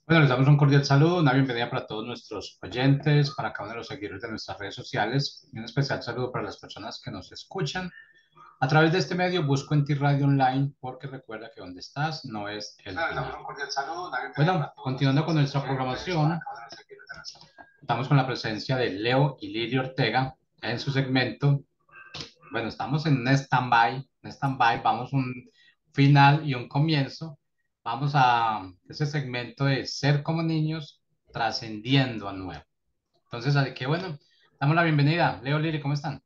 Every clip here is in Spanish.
Bueno, les damos un cordial saludo, una bienvenida para todos nuestros oyentes, para cada uno de los seguidores de nuestras redes sociales y un especial saludo para las personas que nos escuchan. A través de este medio busco en ti Radio Online porque recuerda que donde estás no es el final. Bueno, continuando con nuestra programación, estamos con la presencia de Leo y Lili Ortega en su segmento. Bueno, estamos en un stand-by, vamos un final y un comienzo. Vamos a ese segmento de ser como niños, trascendiendo a nuevo. Entonces, así que bueno, damos la bienvenida. Leo, Lili, ¿cómo están?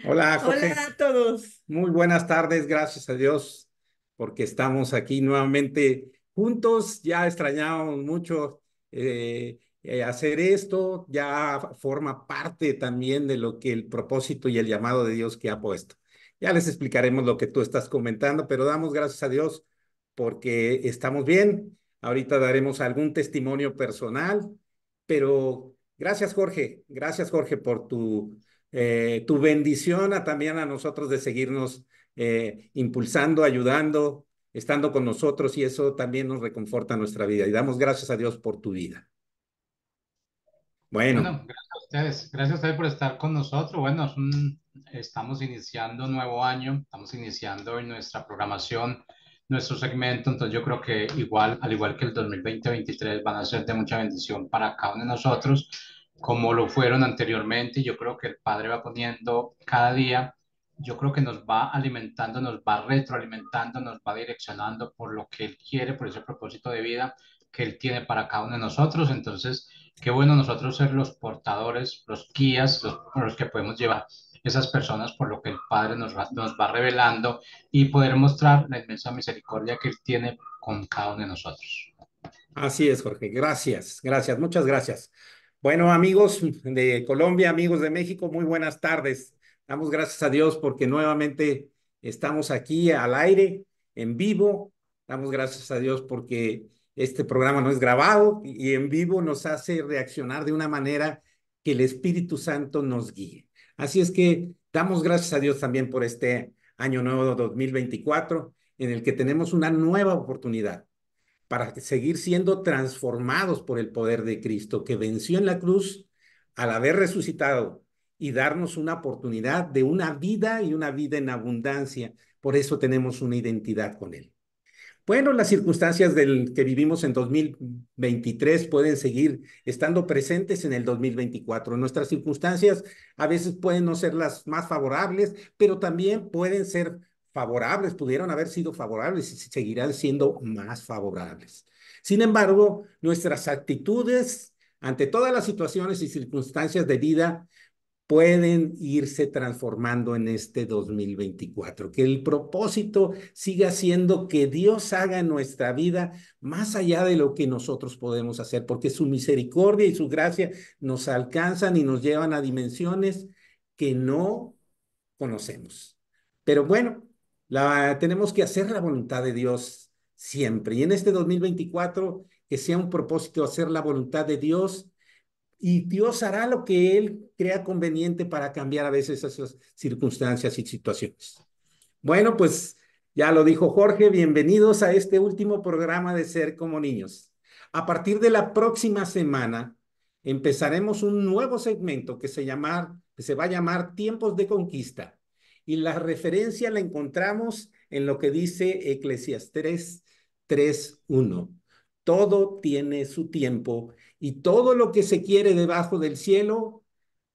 Hola Hola Jorge, a todos. muy buenas tardes, gracias a Dios porque estamos aquí nuevamente juntos. Ya extrañábamos mucho hacer esto, ya forma parte también de lo que el propósito y el llamado de Dios que ha puesto. Ya les explicaremos lo que tú estás comentando, pero damos gracias a Dios porque estamos bien. Ahorita daremos algún testimonio personal, pero gracias Jorge por tu bendición también a nosotros de seguirnos impulsando, ayudando, estando con nosotros y eso también nos reconforta nuestra vida y damos gracias a Dios por tu vida. Bueno, Bueno, gracias a ustedes por estar con nosotros. Bueno, estamos iniciando un nuevo año, estamos iniciando en nuestra programación, nuestro segmento, entonces yo creo que igual, al igual que el 2020-2023 van a ser de mucha bendición para cada uno de nosotros, como lo fueron anteriormente, y yo creo que el Padre va poniendo cada día, yo creo que nos va alimentando, nos va retroalimentando, nos va direccionando por lo que Él quiere, por ese propósito de vida que Él tiene para cada uno de nosotros, entonces... Qué bueno nosotros ser los portadores, los guías, por los que podemos llevar esas personas por lo que el Padre nos va revelando y poder mostrar la inmensa misericordia que Él tiene con cada uno de nosotros. así es, Jorge. Gracias, muchas gracias. Bueno, amigos de Colombia, amigos de México, muy buenas tardes. Damos gracias a Dios porque nuevamente estamos aquí al aire, en vivo. Damos gracias a Dios porque este programa no es grabado y en vivo nos hace reaccionar de una manera que el Espíritu Santo nos guíe. Así es que damos gracias a Dios también por este año nuevo 2024 en el que tenemos una nueva oportunidad para seguir siendo transformados por el poder de Cristo, que venció en la cruz al haber resucitado y darnos una oportunidad de una vida y una vida en abundancia. Por eso tenemos una identidad con Él. Bueno, las circunstancias del que vivimos en 2023 pueden seguir estando presentes en el 2024. Nuestras circunstancias a veces pueden no ser las más favorables, pero también pueden ser favorables, pudieron haber sido favorables y seguirán siendo más favorables. Sin embargo, nuestras actitudes ante todas las situaciones y circunstancias de vida pueden irse transformando en este 2024. Que el propósito siga siendo que Dios haga en nuestra vida más allá de lo que nosotros podemos hacer, porque su misericordia y su gracia nos alcanzan y nos llevan a dimensiones que no conocemos. Pero bueno, tenemos que hacer la voluntad de Dios siempre. Y en este 2024, que sea un propósito hacer la voluntad de Dios y Dios hará lo que Él crea conveniente para cambiar a veces esas circunstancias y situaciones. Bueno, pues ya lo dijo Jorge, bienvenidos a este último programa de Ser como Niños. A partir de la próxima semana empezaremos un nuevo segmento que se va a llamar Tiempos de Conquista. Y la referencia la encontramos en lo que dice Eclesiastés 3:1. Todo tiene su tiempo y todo lo que se quiere debajo del cielo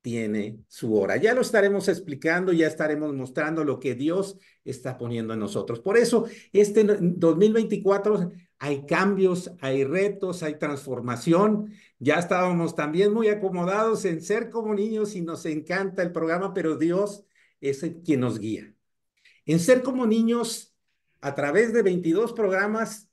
tiene su hora. Ya lo estaremos explicando, ya estaremos mostrando lo que Dios está poniendo en nosotros. Por eso, este 2024 hay cambios, hay retos, hay transformación. Ya estábamos también muy acomodados en ser como niños y nos encanta el programa, pero Dios es el quien nos guía. En Ser como Niños, a través de 22 programas,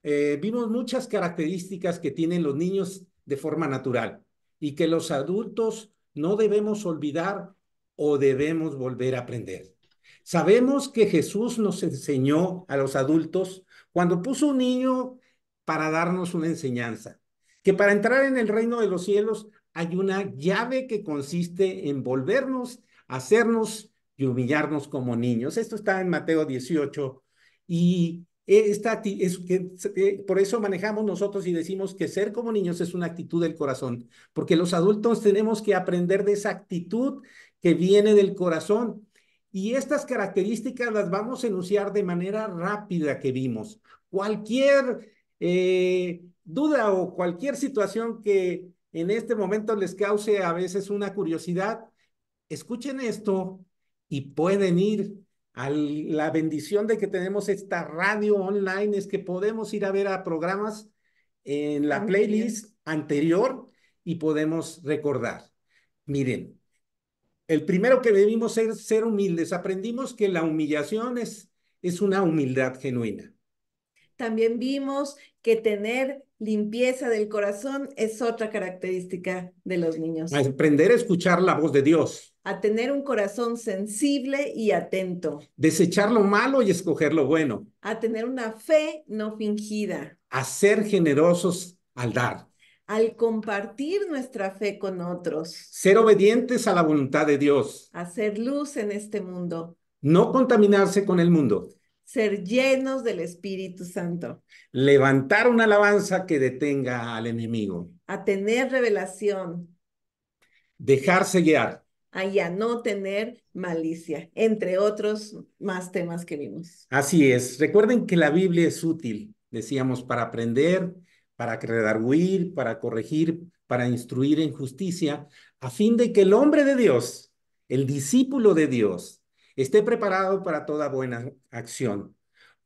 vimos muchas características que tienen los niños de forma natural y que los adultos no debemos olvidar o debemos volver a aprender. Sabemos que Jesús nos enseñó a los adultos cuando puso un niño para darnos una enseñanza, que para entrar en el reino de los cielos hay una llave que consiste en volvernos, hacernos y humillarnos como niños. Esto está en Mateo 18 y Por eso manejamos nosotros y decimos que ser como niños es una actitud del corazón, porque los adultos tenemos que aprender de esa actitud que viene del corazón. Y estas características las vamos a enunciar de manera rápida que vimos. Cualquier duda o cualquier situación que en este momento les cause a veces una curiosidad, escuchen esto y pueden ir a la bendición de que tenemos esta radio online, es que podemos ir a ver a programas en la playlist anterior y podemos recordar. Miren, el primero que debimos ser humildes. Aprendimos que la humillación es una humildad genuina. También vimos que tener limpieza del corazón es otra característica de los niños. Aprender a escuchar la voz de Dios. A tener un corazón sensible y atento. Desechar lo malo y escoger lo bueno. A tener una fe no fingida. A ser generosos al dar. Al compartir nuestra fe con otros. Ser obedientes a la voluntad de Dios. Hacer luz en este mundo. No contaminarse con el mundo. Ser llenos del Espíritu Santo. Levantar una alabanza que detenga al enemigo. A tener revelación. Dejarse guiar. Y a no tener malicia, entre otros más temas que vimos. Así es. Recuerden que la Biblia es útil, decíamos, para aprender, para redarguir, para corregir, para instruir en justicia, a fin de que el hombre de Dios, el discípulo de Dios, esté preparado para toda buena acción.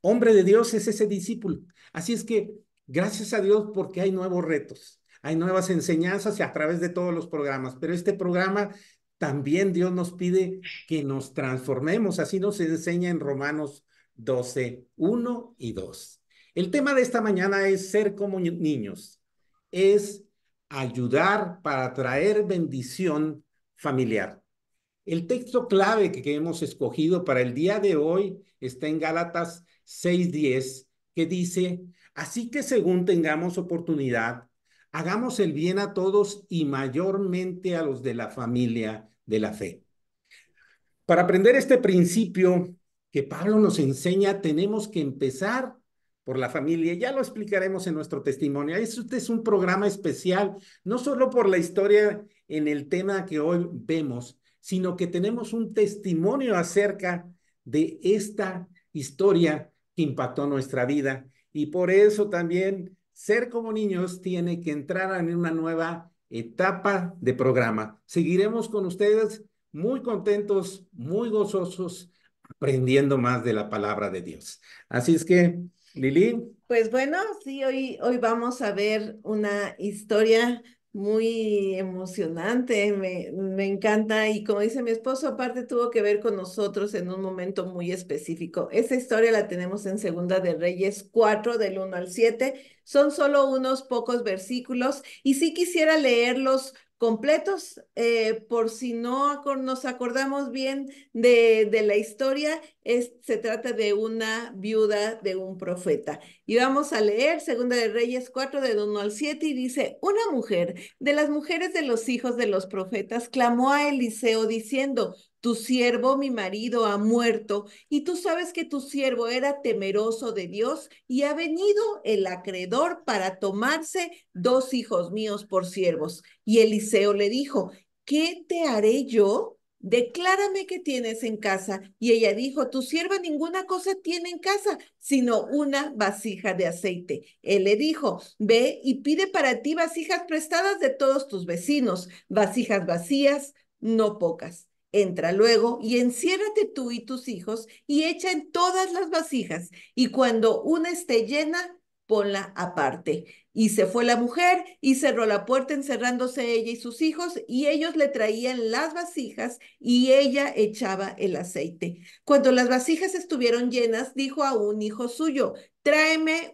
Hombre de Dios es ese discípulo. Así es que, gracias a Dios, porque hay nuevos retos, hay nuevas enseñanzas a través de todos los programas, pero este programa también Dios nos pide que nos transformemos. Así nos enseña en Romanos 12, 1 y 2. El tema de esta mañana es ser como niños, es ayudar para traer bendición familiar. El texto clave que hemos escogido para el día de hoy está en Gálatas 6:10, que dice, así que según tengamos oportunidad, hagamos el bien a todos y mayormente a los de la familia de la fe. Para aprender este principio que Pablo nos enseña, tenemos que empezar por la familia. Ya lo explicaremos en nuestro testimonio. Este es un programa especial, no solo por la historia en el tema que hoy vemos, sino que tenemos un testimonio acerca de esta historia que impactó nuestra vida. Y por eso también ser como niños tiene que entrar en una nueva etapa de programa. Seguiremos con ustedes muy contentos, muy gozosos, aprendiendo más de la palabra de Dios. Así es que, Lili. Pues bueno, sí, hoy vamos a ver una historia muy emocionante, me encanta y como dice mi esposo, aparte tuvo que ver con nosotros en un momento muy específico. Esa historia la tenemos en Segunda de Reyes 4, del 1 al 7. Son solo unos pocos versículos y sí quisiera leerlos completos, por si no nos acordamos bien de la historia, se trata de una viuda de un profeta. Y vamos a leer Segunda de Reyes 4, del 1 al 7, y dice, una mujer de las mujeres de los hijos de los profetas clamó a Eliseo diciendo, tu siervo, mi marido, ha muerto, y tú sabes que tu siervo era temeroso de Dios, y ha venido el acreedor para tomarse 2 hijos míos por siervos. Y Eliseo le dijo, ¿qué te haré yo? Declárame qué tienes en casa. Y ella dijo, tu sierva ninguna cosa tiene en casa, sino una vasija de aceite. Él le dijo, ve y pide para ti vasijas prestadas de todos tus vecinos, vasijas vacías, no pocas. Entra luego y enciérrate tú y tus hijos y echa en todas las vasijas. Y cuando una esté llena, ponla aparte. Y se fue la mujer y cerró la puerta encerrándose ella y sus hijos, y ellos le traían las vasijas y ella echaba el aceite. Cuando las vasijas estuvieron llenas, dijo a un hijo suyo, tráeme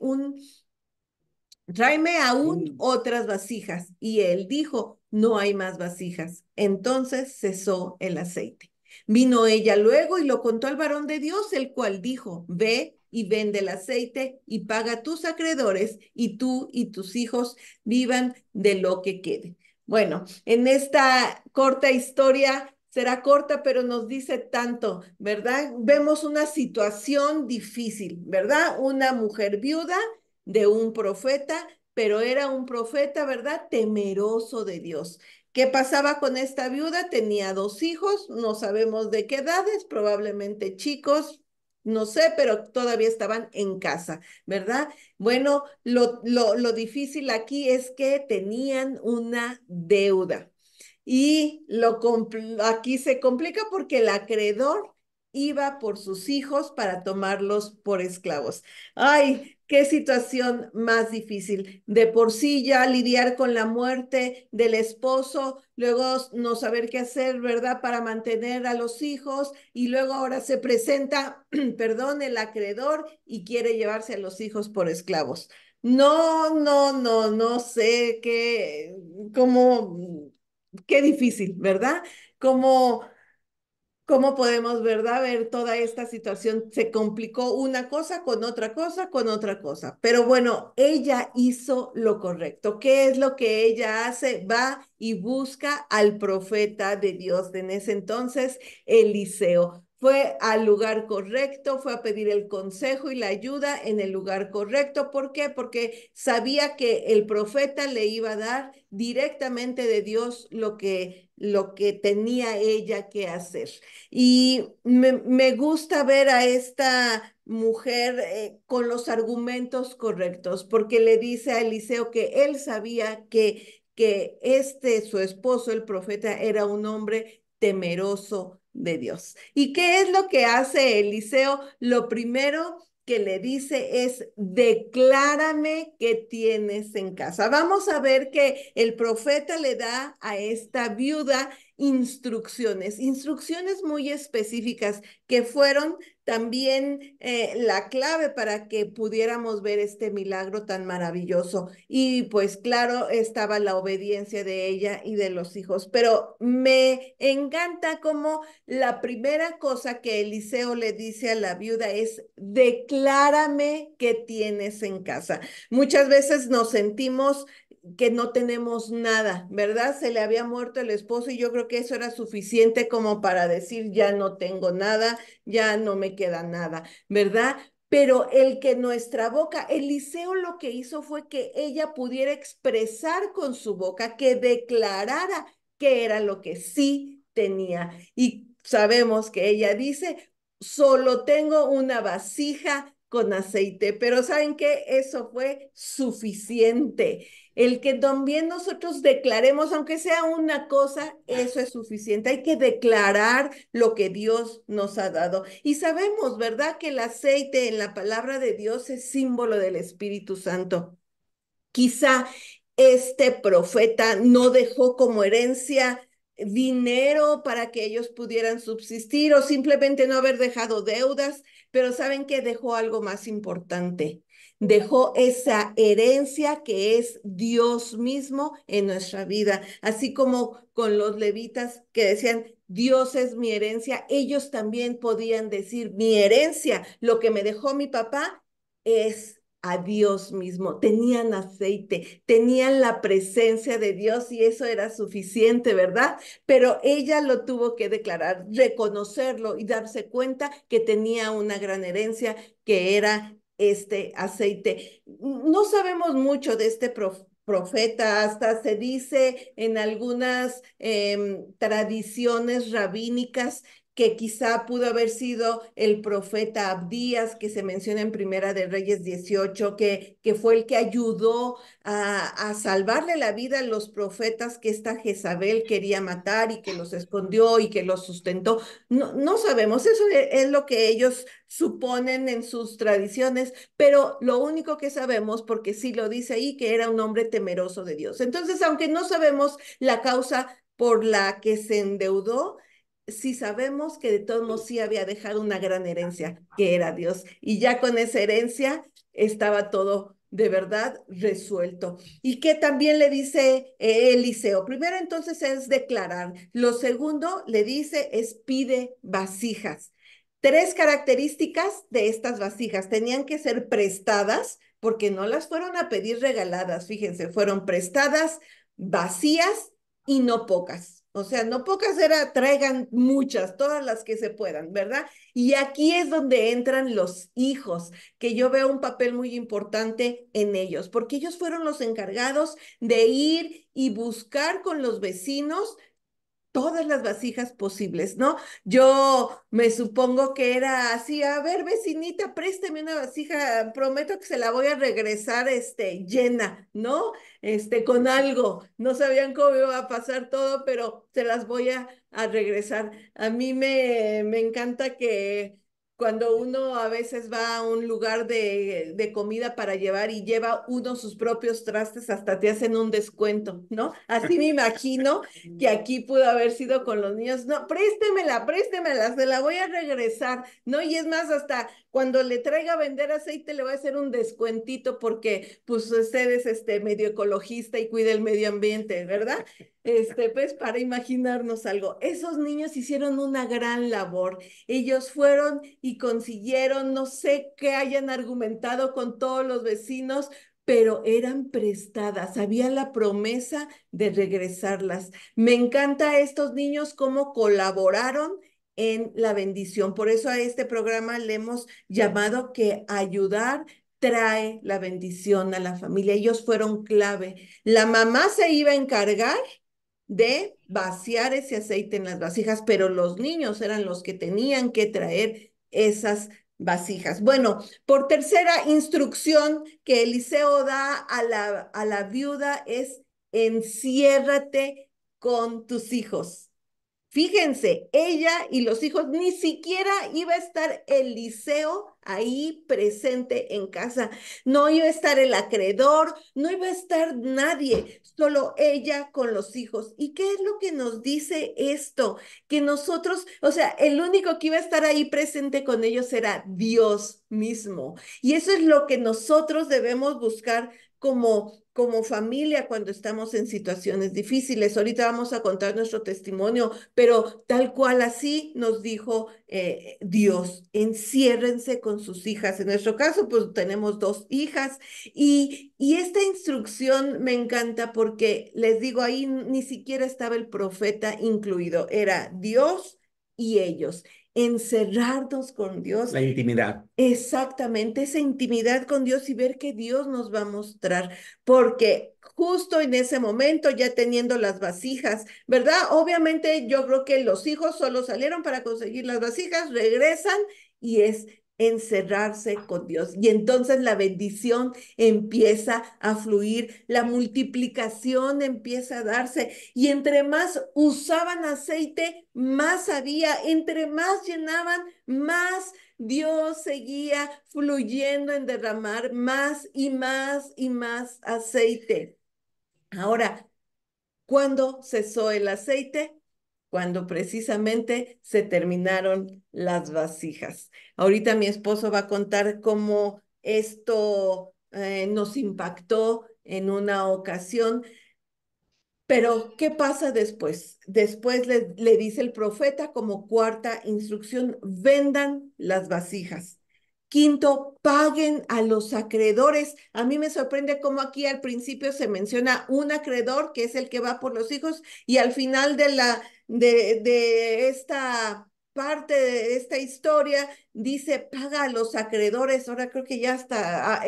aún otras vasijas. Y él dijo, no hay más vasijas. Entonces cesó el aceite. Vino ella luego y lo contó al varón de Dios, el cual dijo, ve y vende el aceite y paga a tus acreedores y tú y tus hijos vivan de lo que quede. Bueno, en esta corta historia será corta, pero nos dice tanto, ¿verdad? Vemos una situación difícil, ¿verdad? Una mujer viuda de un profeta, pero era un profeta, ¿verdad? Temeroso de Dios. ¿Qué pasaba con esta viuda? Tenía 2 hijos, no sabemos de qué edades, probablemente chicos, no sé, pero todavía estaban en casa, ¿verdad? Bueno, lo difícil aquí es que tenían una deuda. Y aquí se complica porque el acreedor iba por sus hijos para tomarlos por esclavos. Ay, qué situación más difícil. De por sí ya lidiar con la muerte del esposo, luego no saber qué hacer, ¿verdad? Para mantener a los hijos y luego ahora se presenta, perdón, el acreedor y quiere llevarse a los hijos por esclavos. No, no, no, no sé qué difícil, ¿verdad? ¿Cómo, cómo podemos, verdad, ver toda esta situación? Se complicó una cosa con otra cosa, con otra cosa. Pero bueno, ella hizo lo correcto. ¿Qué es lo que ella hace? Va y busca al profeta de Dios en ese entonces, Eliseo. Fue al lugar correcto, fue a pedir el consejo y la ayuda en el lugar correcto. ¿Por qué? Porque sabía que el profeta le iba a dar directamente de Dios lo que tenía ella que hacer. Y me gusta ver a esta mujer con los argumentos correctos, porque le dice a Eliseo que él sabía que su esposo, el profeta, era un hombre temeroso de Dios. ¿Y qué es lo que hace Eliseo? Lo primero que le dice es: declárame qué tienes en casa. Vamos a ver que el profeta le da a esta viuda instrucciones muy específicas que fueron también la clave para que pudiéramos ver este milagro tan maravilloso. Y pues claro, estaba la obediencia de ella y de los hijos, pero me encanta cómo la primera cosa que Eliseo le dice a la viuda es: declárame qué tienes en casa. Muchas veces nos sentimos que no tenemos nada, ¿verdad? Se le había muerto el esposo y yo creo que eso era suficiente como para decir: ya no tengo nada, ya no me queda nada, ¿verdad? Pero el que nuestra boca, Eliseo lo que hizo fue que ella pudiera expresar con su boca, que declarara qué era lo que sí tenía. Y sabemos que ella dice: solo tengo una vasija con aceite, pero ¿saben qué? Eso fue suficiente. El que también nosotros declaremos, aunque sea una cosa, eso es suficiente. Hay que declarar lo que Dios nos ha dado. Y sabemos, ¿verdad?, que el aceite en la palabra de Dios es símbolo del Espíritu Santo. Quizá este profeta no dejó como herencia dinero para que ellos pudieran subsistir o simplemente no haber dejado deudas, pero ¿saben qué? Dejó algo más importante. Dejó esa herencia que es Dios mismo en nuestra vida, así como con los levitas que decían: Dios es mi herencia. Ellos también podían decir: mi herencia, lo que me dejó mi papá, es a Dios mismo. Tenían aceite, tenían la presencia de Dios y eso era suficiente, ¿verdad? Pero ella lo tuvo que declarar, reconocerlo y darse cuenta que tenía una gran herencia, que era este aceite. No sabemos mucho de este profeta, hasta se dice en algunas tradiciones rabínicas que quizá pudo haber sido el profeta Abdías, que se menciona en Primera de Reyes 18, que fue el que ayudó a salvarle la vida a los profetas que esta Jezabel quería matar y que los escondió y que los sustentó. No, no sabemos, eso es lo que ellos suponen en sus tradiciones, pero lo único que sabemos, porque sí lo dice ahí, que era un hombre temeroso de Dios. Entonces, aunque no sabemos la causa por la que se endeudó, sí sabemos que de todos modos sí había dejado una gran herencia, que era Dios. Y ya con esa herencia estaba todo de verdad resuelto. Y que también le dice Eliseo: primero entonces es declarar. Lo segundo le dice es: pide vasijas. 3 características de estas vasijas: tenían que ser prestadas, porque no las fueron a pedir regaladas, fíjense, fueron prestadas, vacías y no pocas. O sea, no pocas era, traigan muchas, todas las que se puedan, ¿verdad? Y aquí es donde entran los hijos, que yo veo un papel muy importante en ellos, porque ellos fueron los encargados de ir y buscar con los vecinos todas las vasijas posibles, ¿no? Yo me supongo que era así, a ver, vecinita, présteme una vasija, prometo que se la voy a regresar, llena, ¿no? Con algo. No sabían cómo iba a pasar todo, pero se las voy a regresar. A mí me encanta que cuando uno a veces va a un lugar de comida para llevar y lleva uno sus propios trastes, hasta te hacen un descuento, ¿no? Así me imagino que aquí pudo haber sido con los niños. No, préstemela, se la voy a regresar, ¿no? Y es más, hasta cuando le traiga a vender aceite, le voy a hacer un descuentito porque, pues, usted es medio ecologista y cuida el medio ambiente, ¿verdad? Pues, para imaginarnos algo. Esos niños hicieron una gran labor. Ellos fueron y consiguieron, no sé qué hayan argumentado con todos los vecinos, pero eran prestadas, había la promesa de regresarlas. Me encanta a estos niños cómo colaboraron en la bendición. Por eso a este programa le hemos llamado que ayudar trae la bendición a la familia. Ellos fueron clave. La mamá se iba a encargar de vaciar ese aceite en las vasijas, pero los niños eran los que tenían que traer esas vasijas. Bueno, por tercera instrucción que Eliseo da a la viuda es enciérrate con tus hijos. Fíjense, ella y los hijos, ni siquiera iba a estar Eliseo ahí presente en casa. No iba a estar el acreedor, no iba a estar nadie, solo ella con los hijos. ¿Y qué es lo que nos dice esto? Que nosotros, o sea, el único que iba a estar ahí presente con ellos era Dios mismo. Y eso es lo que nosotros debemos buscar como familia cuando estamos en situaciones difíciles. Ahorita vamos a contar nuestro testimonio, pero tal cual así nos dijo Dios, enciérrense con sus hijas. En nuestro caso, pues tenemos dos hijas y esta instrucción me encanta porque les digo, ahí ni siquiera estaba el profeta incluido, era Dios y ellos. Encerrarnos con Dios. La intimidad. Exactamente, esa intimidad con Dios y ver que Dios nos va a mostrar, porque justo en ese momento, ya teniendo las vasijas, ¿verdad? Obviamente yo creo que los hijos solo salieron para conseguir las vasijas, regresan y es encerrarse con Dios. Y entonces la bendición empieza a fluir, la multiplicación empieza a darse y entre más usaban aceite, más había, entre más llenaban, más Dios seguía fluyendo en derramar más y más y más aceite. Ahora, ¿cuándo cesó el aceite? Cuando precisamente se terminaron las vasijas. Ahorita mi esposo va a contar cómo esto nos impactó en una ocasión. Pero, ¿qué pasa después? Después le dice el profeta como cuarta instrucción, vendan las vasijas. Quinto, paguen a los acreedores. A mí me sorprende cómo aquí al principio se menciona un acreedor, que es el que va por los hijos, y al final de esta parte de esta historia dice, paga a los acreedores. Ahora creo que ya hasta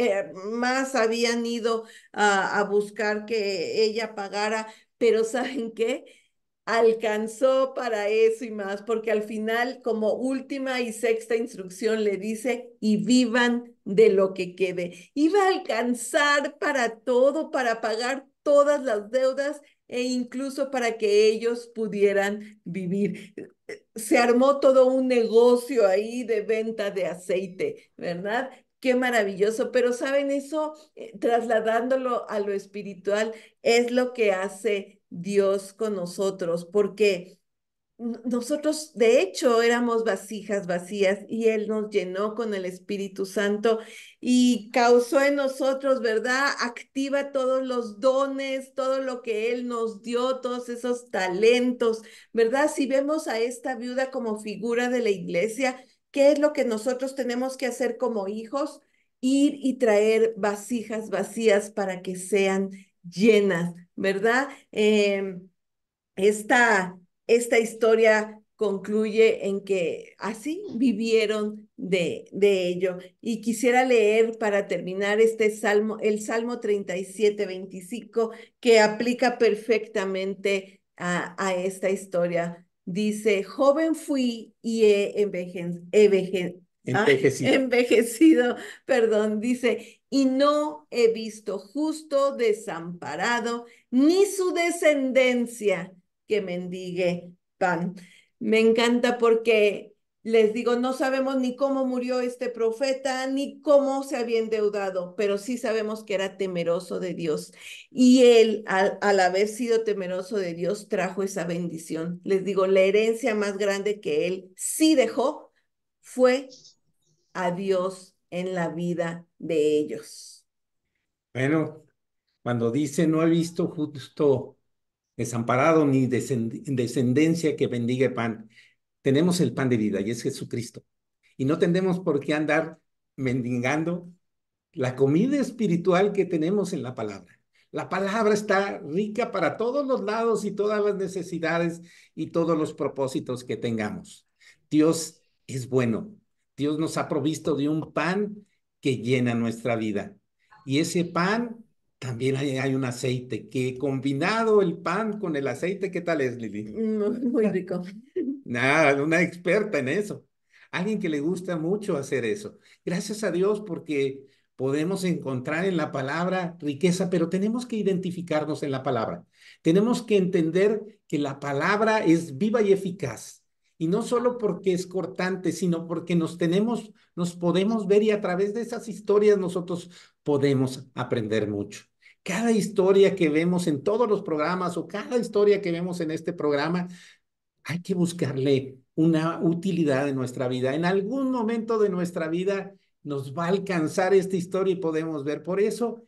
más habían ido a buscar que ella pagara, pero ¿saben qué? Alcanzó para eso y más, porque al final, como última y sexta instrucción, le dice, y vivan de lo que quede. Iba a alcanzar para todo, para pagar todas las deudas e incluso para que ellos pudieran vivir. Se armó todo un negocio ahí de venta de aceite, ¿verdad? Qué maravilloso, pero saben eso, trasladándolo a lo espiritual, es lo que hace Dios con nosotros, porque nosotros de hecho éramos vasijas vacías y Él nos llenó con el Espíritu Santo y causó en nosotros, ¿verdad? Activa todos los dones, todo lo que Él nos dio, todos esos talentos, ¿verdad? Si vemos a esta viuda como figura de la iglesia, ¿qué es lo que nosotros tenemos que hacer como hijos? Ir y traer vasijas vacías para que sean llenas, ¿verdad? esta, esta historia concluye en que así vivieron de ello. Y quisiera leer para terminar este salmo, el Salmo 37:25, que aplica perfectamente a esta historia. Dice, joven fui y he Envejecido. envejecido, perdón, dice, y no he visto justo desamparado, ni su descendencia que mendigue pan. Me encanta porque les digo, no sabemos ni cómo murió este profeta, ni cómo se había endeudado, pero sí sabemos que era temeroso de Dios. Y él, al haber sido temeroso de Dios, trajo esa bendición. Les digo, la herencia más grande que él sí dejó fue a Dios en la vida de ellos. Bueno, cuando dice no he visto justo desamparado ni descendencia que bendiga el pan, tenemos el pan de vida y es Jesucristo. Y no tendremos por qué andar mendigando la comida espiritual que tenemos en la palabra. La palabra está rica para todos los lados y todas las necesidades y todos los propósitos que tengamos. Dios es bueno. Dios nos ha provisto de un pan que llena nuestra vida. Y ese pan también hay un aceite que combinado el pan con el aceite, ¿qué tal es, Lili? Muy rico. Nada, una experta en eso. Alguien que le gusta mucho hacer eso. Gracias a Dios porque podemos encontrar en la palabra riqueza, pero tenemos que identificarnos en la palabra. Tenemos que entender que la palabra es viva y eficaz. Y no solo porque es cortante, sino porque nos podemos ver y a través de esas historias nosotros podemos aprender mucho. Cada historia que vemos en todos los programas o cada historia que vemos en este programa hay que buscarle una utilidad en nuestra vida. En algún momento de nuestra vida nos va a alcanzar esta historia y podemos ver. Por eso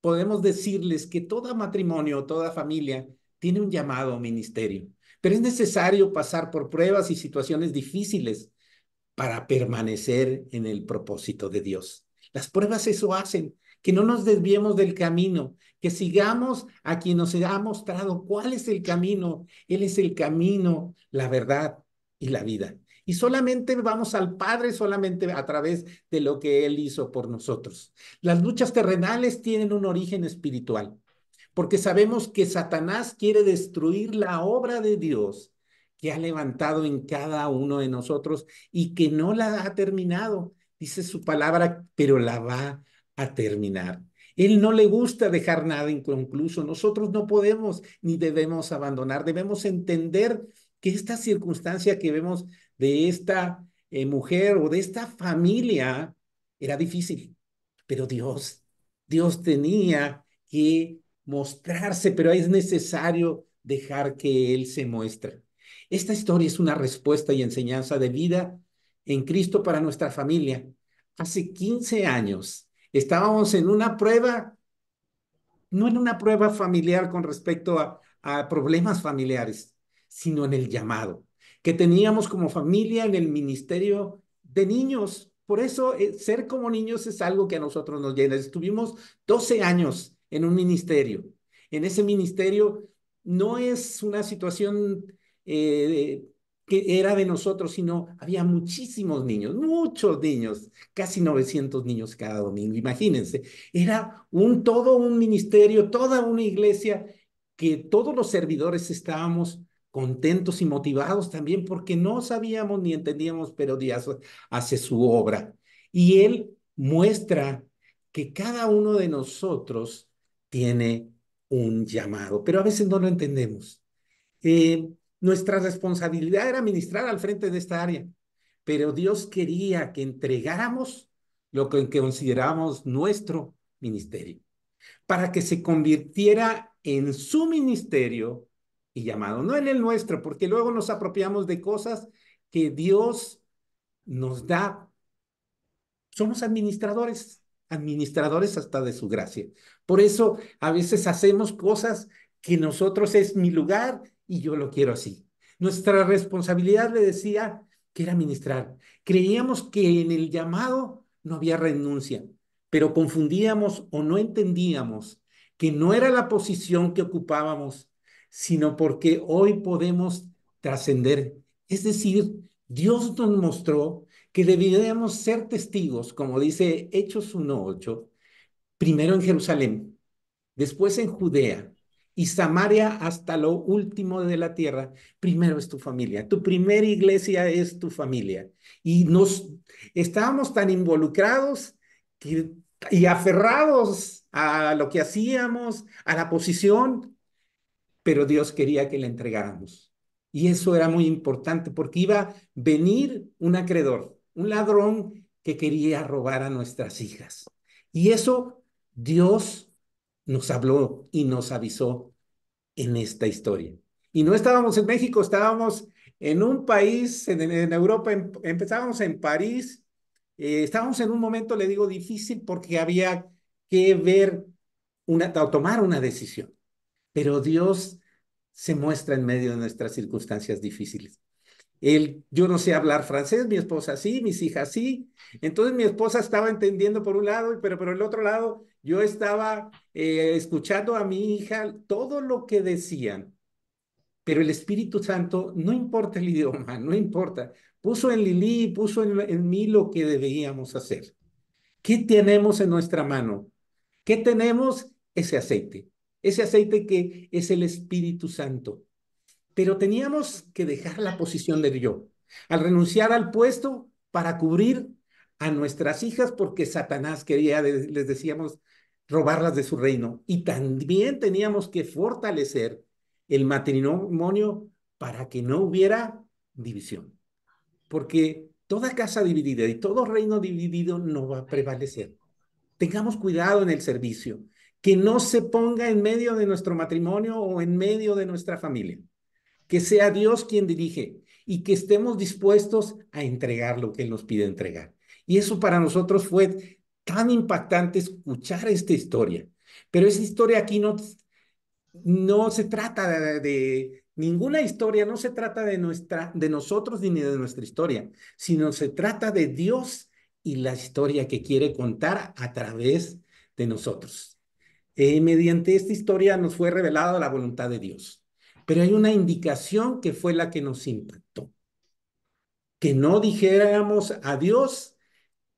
podemos decirles que todo matrimonio, toda familia tiene un llamado a ministerio, pero es necesario pasar por pruebas y situaciones difíciles para permanecer en el propósito de Dios. Las pruebas eso hacen, que no nos desviemos del camino, que sigamos a quien nos ha mostrado cuál es el camino. Él es el camino, la verdad y la vida. Y solamente vamos al Padre solamente a través de lo que Él hizo por nosotros. Las luchas terrenales tienen un origen espiritual, porque sabemos que Satanás quiere destruir la obra de Dios que ha levantado en cada uno de nosotros y que no la ha terminado. Dice su palabra, pero la va a terminar. Él no le gusta dejar nada inconcluso. Nosotros no podemos ni debemos abandonar. Debemos entender que esta circunstancia que vemos de esta mujer o de esta familia era difícil, pero Dios tenía que mostrarse, pero es necesario dejar que Él se muestre. Esta historia es una respuesta y enseñanza de vida en Cristo para nuestra familia. Hace 15 años estábamos en una prueba, no en una prueba familiar con respecto a problemas familiares, sino en el llamado que teníamos como familia en el ministerio de niños. Por eso ser como niños es algo que a nosotros nos llena. Estuvimos 12 años en un ministerio. En ese ministerio no es una situación que era de nosotros, sino había muchísimos muchos niños, casi 900 niños cada domingo. Imagínense, era todo un ministerio, toda una iglesia que todos los servidores estábamos contentos y motivados también porque no sabíamos ni entendíamos, pero Dios hace su obra. Y Él muestra que cada uno de nosotros tiene un llamado, pero a veces no lo entendemos. Nuestra responsabilidad era ministrar al frente de esta área, pero Dios quería que entregáramos lo que consideramos nuestro ministerio, para que se convirtiera en su ministerio y llamado, no en el nuestro, porque luego nos apropiamos de cosas que Dios nos da. Somos administradores, administradores hasta de su gracia. Por eso a veces hacemos cosas que nosotros es mi lugar y yo lo quiero así. Nuestra responsabilidad, le decía, que era ministrar. Creíamos que en el llamado no había renuncia, pero confundíamos o no entendíamos que no era la posición que ocupábamos, sino porque hoy podemos trascender. Es decir, Dios nos mostró que deberíamos ser testigos, como dice Hechos 1:8, primero en Jerusalén, después en Judea y Samaria hasta lo último de la tierra. Primero es tu familia, tu primera iglesia es tu familia. Y nos estábamos tan involucrados y aferrados a lo que hacíamos, a la posición, pero Dios quería que le entregáramos. Y eso era muy importante porque iba a venir un acreedor, un ladrón que quería robar a nuestras hijas. Y eso Dios nos habló y nos avisó en esta historia. Y no estábamos en México, estábamos en un país en Europa, empezábamos en París. Estábamos en un momento, le digo, difícil porque había que ver o tomar una decisión. Pero Dios se muestra en medio de nuestras circunstancias difíciles. Yo no sé hablar francés, mi esposa sí, mis hijas sí. Entonces mi esposa estaba entendiendo por un lado, pero por el otro lado yo estaba escuchando a mi hija todo lo que decían. Pero el Espíritu Santo, no importa el idioma, no importa, puso en Lili, puso en mí lo que debíamos hacer. ¿Qué tenemos en nuestra mano? ¿Qué tenemos? Ese aceite que es el Espíritu Santo. Pero teníamos que dejar la posición del yo, al renunciar al puesto para cubrir a nuestras hijas, porque Satanás quería, les decíamos, robarlas de su reino. Y también teníamos que fortalecer el matrimonio para que no hubiera división, porque toda casa dividida y todo reino dividido no va a prevalecer. Tengamos cuidado en el servicio, que no se ponga en medio de nuestro matrimonio o en medio de nuestra familia, que sea Dios quien dirige y que estemos dispuestos a entregar lo que Él nos pide entregar. Y eso para nosotros fue tan impactante escuchar esta historia. Pero esa historia aquí no se trata de ninguna historia, no se trata de nosotros ni de nuestra historia, sino se trata de Dios y la historia que quiere contar a través de nosotros. Mediante esta historia nos fue revelada la voluntad de Dios, pero hay una indicación que fue la que nos impactó, que no dijéramos a Dios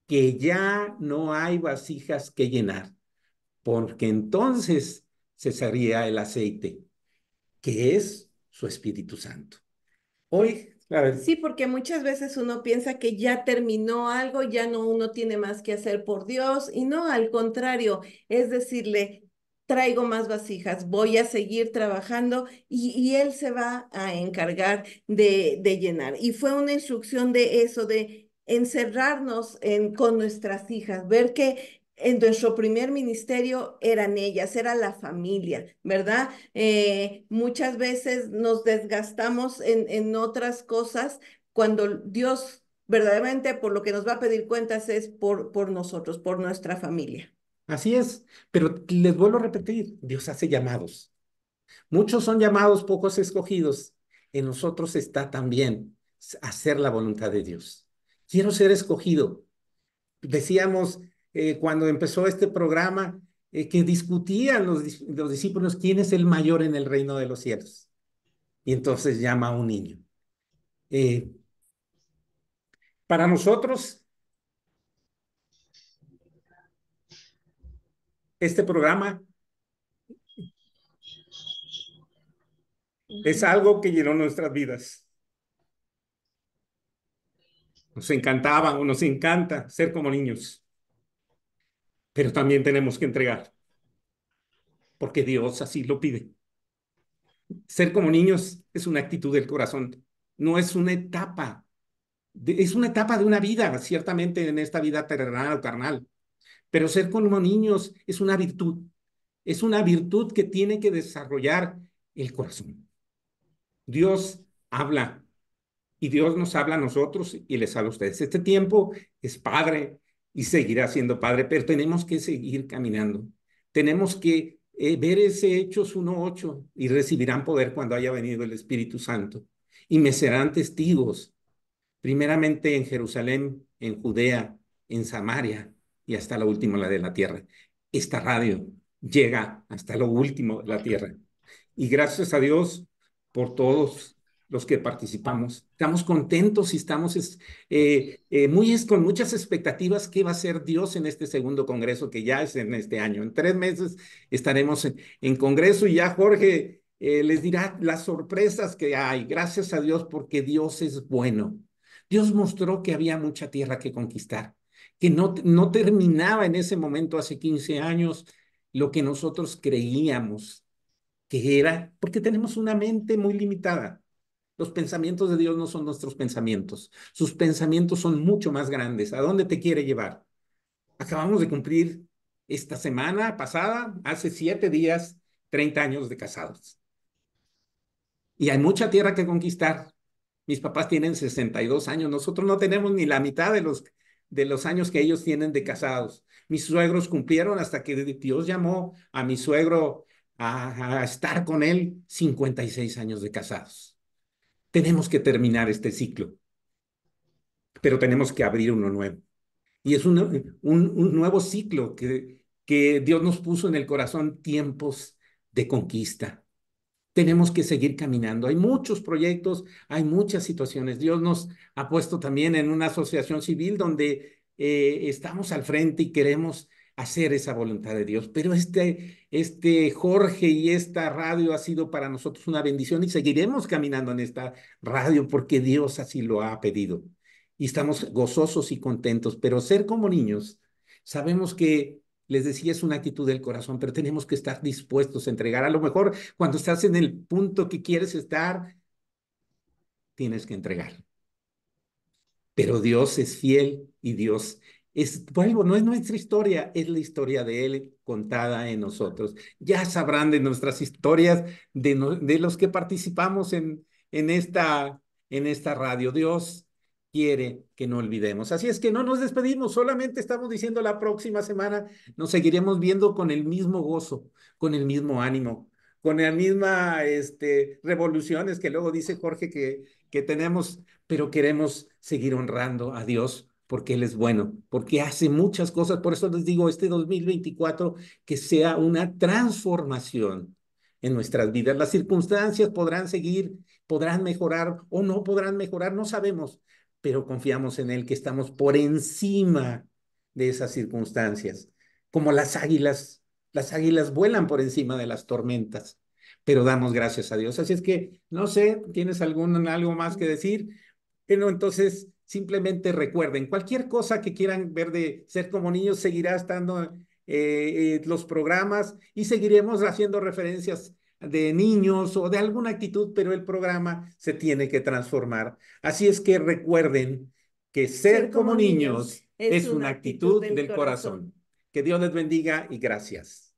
que ya no hay vasijas que llenar, porque entonces cesaría el aceite, que es su Espíritu Santo. Hoy, a ver, Sí, porque muchas veces uno piensa que ya terminó algo, ya no uno tiene más que hacer por Dios, y no, al contrario, es decirle, traigo más vasijas, voy a seguir trabajando y Él se va a encargar de llenar. Y fue una instrucción de eso, de encerrarnos con nuestras hijas, ver que en nuestro primer ministerio eran ellas, era la familia, ¿verdad? Muchas veces nos desgastamos en otras cosas cuando Dios verdaderamente por lo que nos va a pedir cuentas es por nosotros, por nuestra familia. así es, pero les vuelvo a repetir, Dios hace llamados. Muchos son llamados, pocos escogidos. En nosotros está también hacer la voluntad de Dios. Quiero ser escogido. Decíamos cuando empezó este programa que discutían los discípulos quién es el mayor en el reino de los cielos. Y entonces llama a un niño. Eh, para nosotros, este programa es algo que llenó nuestras vidas. Nos encantaba o nos encanta ser como niños, pero también tenemos que entregar, porque Dios así lo pide. Ser como niños es una actitud del corazón, no es una etapa, es una etapa de una vida, ciertamente en esta vida terrenal o carnal, pero ser como niños es una virtud que tiene que desarrollar el corazón. Dios habla y Dios nos habla a nosotros y les habla a ustedes. Este tiempo es padre y seguirá siendo padre, pero tenemos que seguir caminando. Tenemos que ver ese Hechos 1:8 y recibirán poder cuando haya venido el Espíritu Santo. Y me serán testigos, primeramente en Jerusalén, en Judea, en Samaria y hasta lo último, la de la tierra. Esta radio llega hasta lo último de la tierra. y gracias a Dios por todos los que participamos. Estamos contentos y estamos con muchas expectativas qué va a hacer Dios en este segundo congreso que ya es en este año. En 3 meses estaremos en congreso y ya Jorge les dirá las sorpresas que hay. Gracias a Dios porque Dios es bueno. Dios mostró que había mucha tierra que conquistar, que no terminaba en ese momento hace 15 años lo que nosotros creíamos que era, porque tenemos una mente muy limitada. Los pensamientos de Dios no son nuestros pensamientos. Sus pensamientos son mucho más grandes. ¿A dónde te quiere llevar? Acabamos de cumplir esta semana pasada, hace 7 días, 30 años de casados. Y hay mucha tierra que conquistar. Mis papás tienen 62 años. Nosotros no tenemos ni la mitad de los años que ellos tienen de casados. Mis suegros cumplieron hasta que Dios llamó a mi suegro a estar con él 56 años de casados. Tenemos que terminar este ciclo, pero tenemos que abrir uno nuevo. Y es un nuevo ciclo que Dios nos puso en el corazón, tiempos de conquista. Tenemos que seguir caminando. Hay muchos proyectos, hay muchas situaciones. Dios nos ha puesto también en una asociación civil donde estamos al frente y queremos hacer esa voluntad de Dios. Pero este Jorge y esta radio ha sido para nosotros una bendición y seguiremos caminando en esta radio porque Dios así lo ha pedido. Y estamos gozosos y contentos, pero ser como niños, sabemos que les decía, es una actitud del corazón, pero tenemos que estar dispuestos a entregar. A lo mejor cuando estás en el punto que quieres estar, tienes que entregar. Pero Dios es fiel y Dios vuelvo, no es nuestra historia, es la historia de Él contada en nosotros. Ya sabrán de nuestras historias, de los que participamos en esta radio. Dios quiere que no olvidemos. Así es que no nos despedimos, solamente estamos diciendo la próxima semana nos seguiremos viendo con el mismo gozo, con el mismo ánimo, con la misma revoluciones que luego dice Jorge que tenemos, pero queremos seguir honrando a Dios porque Él es bueno, porque hace muchas cosas. Por eso les digo, este 2024 que sea una transformación en nuestras vidas. Las circunstancias podrán seguir, podrán mejorar o no podrán mejorar, no sabemos, pero confiamos en Él que estamos por encima de esas circunstancias. Como las águilas vuelan por encima de las tormentas, pero damos gracias a Dios. Así es que, no sé, ¿tienes algo más que decir? Bueno, entonces, simplemente recuerden, cualquier cosa que quieran ver de Ser como Niños seguirá estando los programas y seguiremos haciendo referencias de niños o de alguna actitud, pero el programa se tiene que transformar. Así es que recuerden que ser Ser como como niños niños es es una una actitud actitud del del corazón. corazón. Que Dios les bendiga y gracias.